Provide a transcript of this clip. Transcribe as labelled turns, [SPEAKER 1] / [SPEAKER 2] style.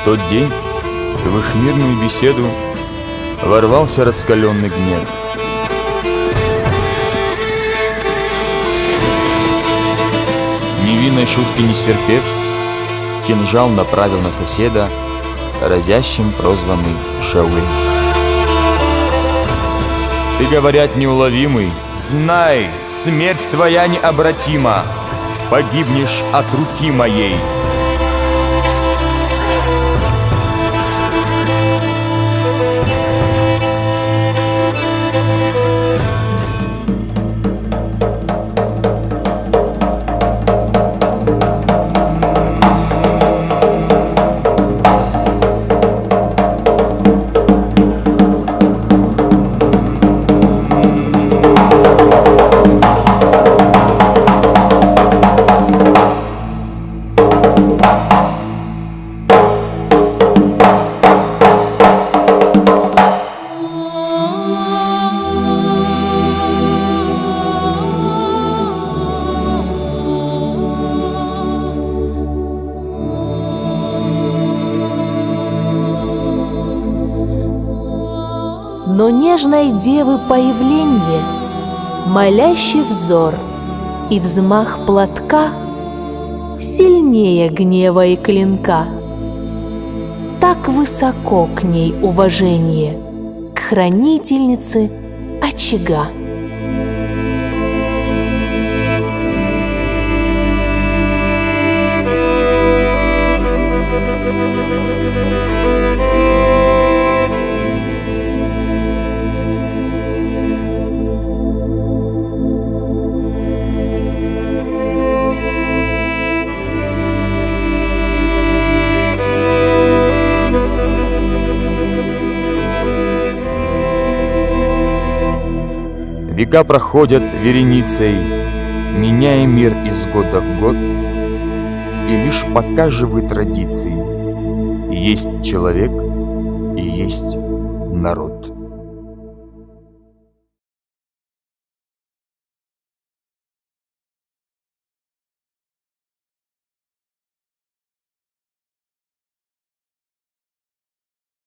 [SPEAKER 1] тот день в их мирную беседу ворвался раскаленный гнев. Невинной шутки не стерпев, кинжал направил на соседа, разящим прозванный Шауэль. Ты, говорят, неуловимый, знай, смерть твоя необратима, погибнешь от руки моей.
[SPEAKER 2] Но нежной девы появление, молящий взор и взмах платка сильнее гнева и клинка. Так высоко к ней уважение, к хранительнице очага.
[SPEAKER 1] Века проходят вереницей, меняя мир из года в год, и лишь пока живы традиции, есть человек и есть народ.